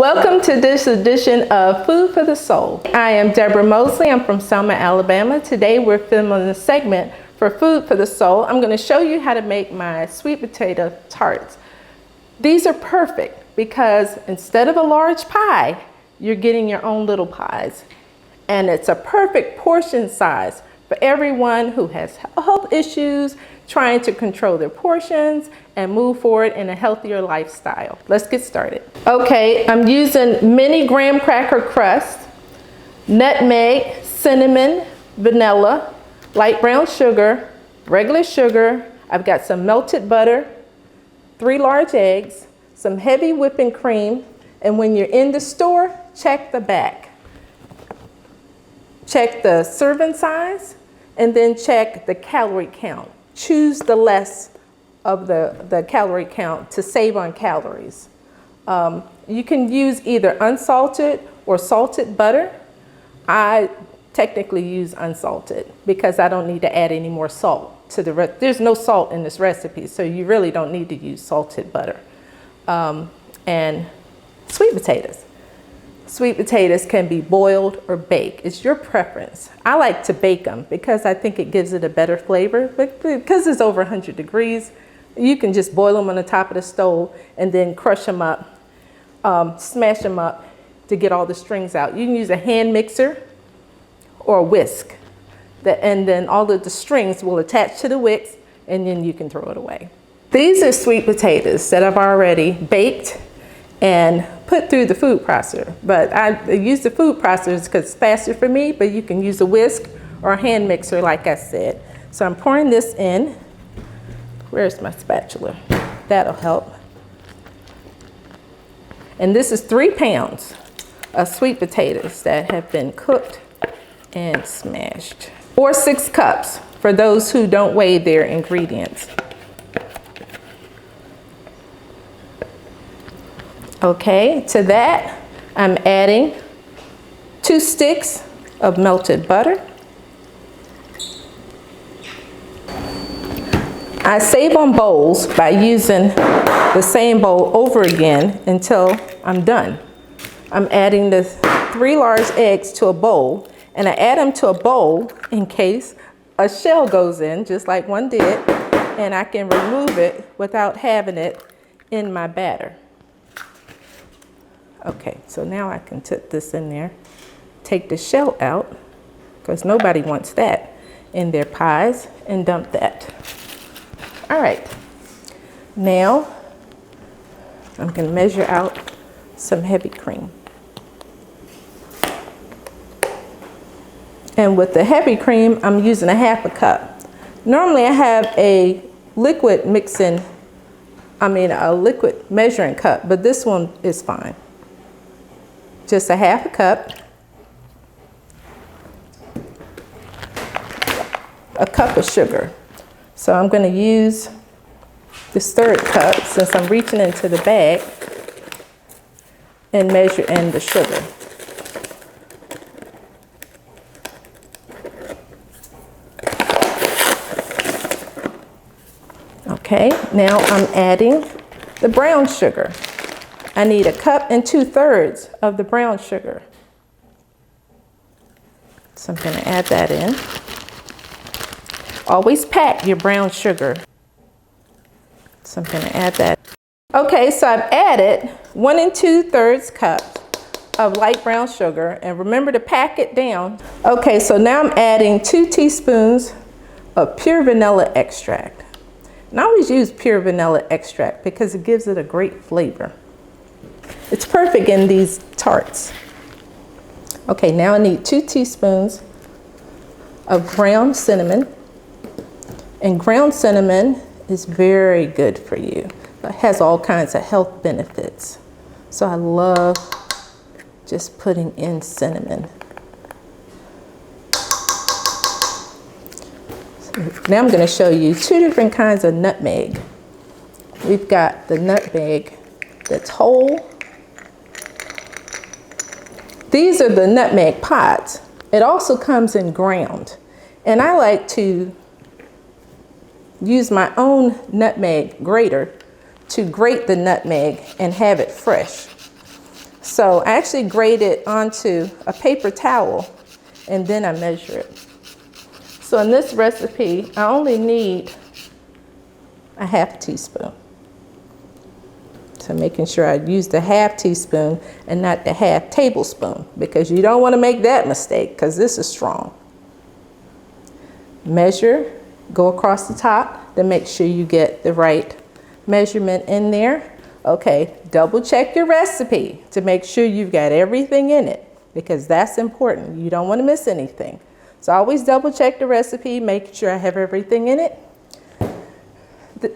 Welcome to this edition of Food for the Soul. I am Debra Mosely. I'm from Selma, Alabama. Today we're filming a segment for Food for the Soul. I'm going to show you how to make my sweet potato tarts. These are perfect because instead of a large pie, you're getting your own little pies. And it's a perfect portion size for everyone who has health issues, trying to control their portions and move forward in a healthier lifestyle. Let's get started. Okay, I'm using mini graham cracker crust, nutmeg, cinnamon, vanilla, light brown sugar, regular sugar. I've got some melted butter, 3 large eggs, some heavy whipping cream, and when you're in the store, check the back. Check the serving size, and then check the calorie count. Choose the less of the calorie count to save on calories. You can use either unsalted or salted butter. I technically use unsalted because I don't need to add any more salt to the rest. There's no salt in this recipe, so you really don't need to use salted butter. And sweet potatoes. Sweet potatoes can be boiled or baked. It's your preference. I like to bake them because I think it gives it a better flavor. But because it's over 100 degrees, you can just boil them on the top of the stove and then crush them up, smash them up to get all the strings out. You can use a hand mixer or a whisk. And then all of the strings will attach to the wicks and then you can throw it away. These are sweet potatoes that I've already baked and put through the food processor. But I use the food processor because it's faster for me, but you can use a whisk or a hand mixer like I said. So I'm pouring this in. Where's my spatula? That'll help. And this is 3 pounds of sweet potatoes that have been cooked and smashed. Or 6 cups for those who don't weigh their ingredients. Okay, to that, I'm adding 2 sticks of melted butter. I save on bowls by using the same bowl over again until I'm done. I'm adding the 3 large eggs to a bowl, and I add them to a bowl in case a shell goes in, just like one did, and I can remove it without having it in my batter. Okay, so now I can put this in there, take the shell out, because nobody wants that in their pies, and dump that. All right, now I'm going to measure out some heavy cream. And with the heavy cream, I'm using a 1/2 cup. Normally I have a liquid a liquid measuring cup, but this one is fine. Just a 1/2 cup, a cup of sugar. So I'm going to use this 1/3 cup since I'm reaching into the bag and measure in the sugar. Okay, now I'm adding the brown sugar. I need 1 2/3 cups of the brown sugar. So I'm going to add that in. Always pack your brown sugar. So I'm going to add that. Okay, so I've added 1 2/3 cups of light brown sugar, and remember to pack it down. Okay, so now I'm adding 2 teaspoons of pure vanilla extract. And I always use pure vanilla extract because it gives it a great flavor. It's perfect in these tarts. Okay, now I need 2 teaspoons of ground cinnamon. And ground cinnamon is very good for you. It has all kinds of health benefits. So I love just putting in cinnamon. Now I'm going to show you 2 different kinds of nutmeg. We've got the nutmeg that's whole. These are the nutmeg pods. It also comes in ground. And I like to use my own nutmeg grater to grate the nutmeg and have it fresh. So I actually grate it onto a paper towel and then I measure it. So in this recipe, I only need a half teaspoon. So making sure I use the half teaspoon and not the half tablespoon, because you don't want to make that mistake because this is strong. Measure, go across the top to make sure you get the right measurement in there. Okay, double check your recipe to make sure you've got everything in it, because that's important. You don't want to miss anything. So always double check the recipe, make sure I have everything in it.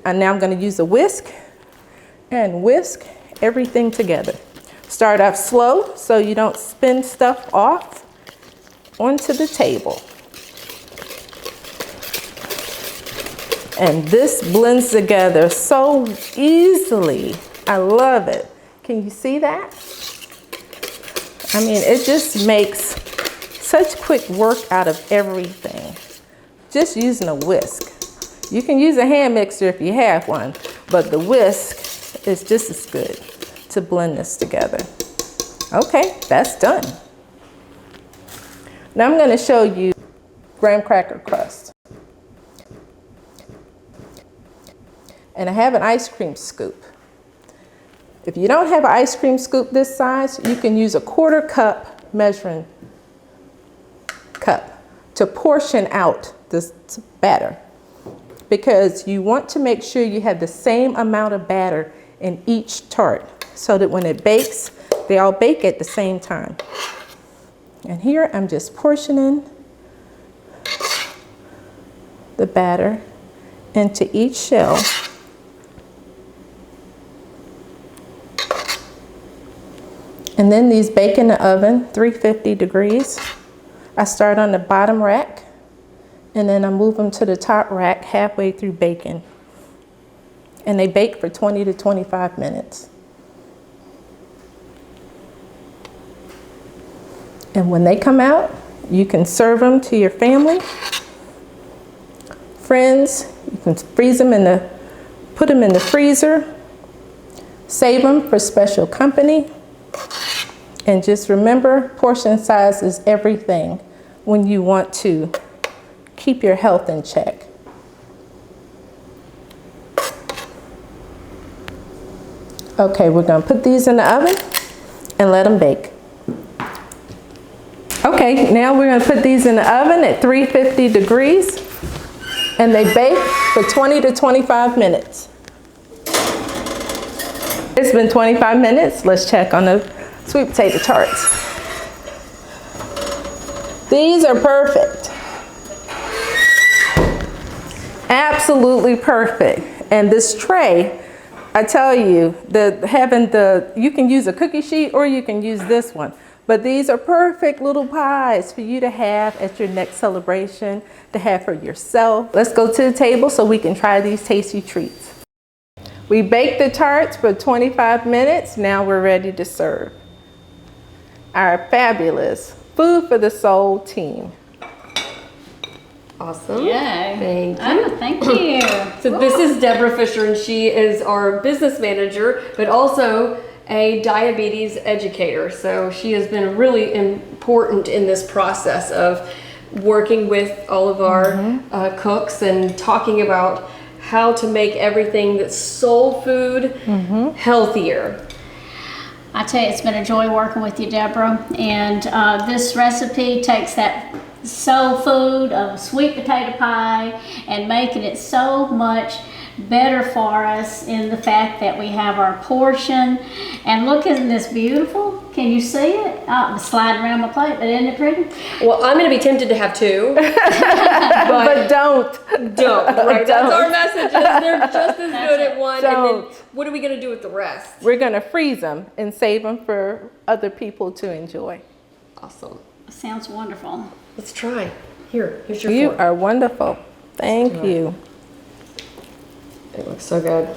And now I'm going to use a whisk and whisk everything together. Start off slow so you don't spin stuff off onto the table. And this blends together so easily. I love it. Can you see that? I mean, it just makes such quick work out of everything. Just using a whisk. You can use a hand mixer if you have one, but the whisk is just as good to blend this together. Okay, that's done. Now I'm going to show you graham cracker crust. And I have an ice cream scoop. If you don't have an ice cream scoop this size, you can use a 1/4 cup measuring cup to portion out this batter, because you want to make sure you have the same amount of batter in each tart so that when it bakes, they all bake at the same time. And here I'm just portioning the batter into each shell. And then these bake in the oven, 350 degrees. I start on the bottom rack, and then I move them to the top rack halfway through baking. And they bake for 20 to 25 minutes. And when they come out, you can serve them to your family, friends. You can freeze them put them in the freezer, save them for special company. And just remember, portion size is everything when you want to keep your health in check. Okay, we're going to put these in the oven and let them bake. Okay, now we're going to put these in the oven at 350 degrees, and they bake for 20 to 25 minutes. It's been 25 minutes. Let's check on the sweet potato tarts. These are perfect. Absolutely perfect. And this tray, I tell you, you can use a cookie sheet or you can use this one. But these are perfect little pies for you to have at your next celebration, to have for yourself. Let's go to the table so we can try these tasty treats. We baked the tarts for 25 minutes. Now we're ready to serve. Our fabulous Food for the Soul team. Awesome. Yay. Thank you. Oh, thank you. So this is Debra Fisher, and she is our business manager, but also a diabetes educator. So she has been really important in this process of working with all of our cooks and talking about how to make everything that's soul food healthier. I tell you, it's been a joy working with you, Deborah. And this recipe takes that soul food of sweet potato pie and making it so much better for us in the fact that we have our portion. And look, isn't this beautiful? Can you see it? I'm sliding around my plate, but isn't it pretty? Well, I'm going to be tempted to have two. But don't. Right? That's our message. They're just as good at one. Don't. And then what are we going to do with the rest? We're going to freeze them and save them for other people to enjoy. Awesome. Sounds wonderful. Let's try. Here's your You fork. are wonderful. Thank you. It looks so good.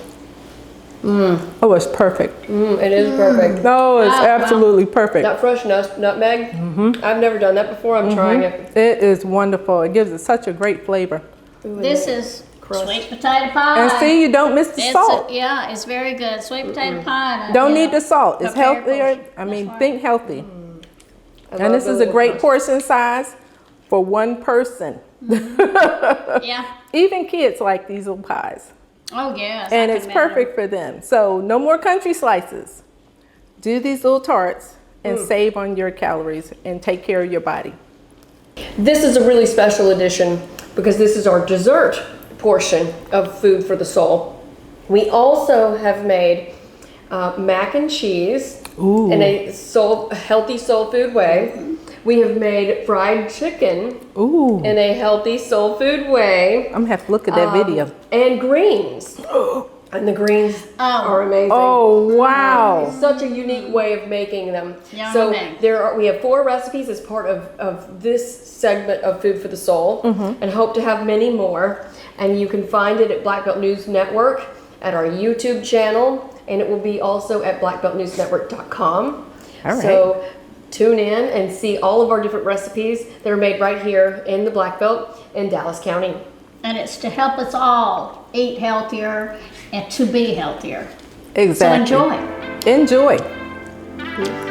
Oh, it's perfect. It is perfect. No, it's absolutely perfect. That fresh nutmeg, I've never done that before. I'm trying it. It is wonderful. It gives it such a great flavor. This is crust. Sweet potato pie. And see, you don't miss the salt. Yeah, it's very good. Sweet potato pie. And, Don't you need know, the salt. It's prepared healthier. portion. I mean, That's right. think healthy. I And love this the is a little great crust. portion size for one person. Yeah. Even kids like these little pies. Oh, yes. And I it's can imagine. perfect for them. So no more country slices. Do these little tarts and save on your calories and take care of your body. This is a really special edition because this is our dessert portion of Food for the Soul. We also have made mac and cheese in a healthy soul food way. We have made fried chicken Ooh, in a healthy soul food way. I'm gonna have to look at that video. And greens. And the greens are amazing. Oh, wow. It's such a unique way of making them. Yummy. So we have 4 recipes as part of this segment of Food for the Soul, and hope to have many more. And you can find it at Black Belt News Network, at our YouTube channel, and it will be also at blackbeltnewsnetwork.com. All right. So tune in and see all of our different recipes that are made right here in the Black Belt in Dallas County. And it's to help us all eat healthier and to be healthier. Exactly. So enjoy. Enjoy.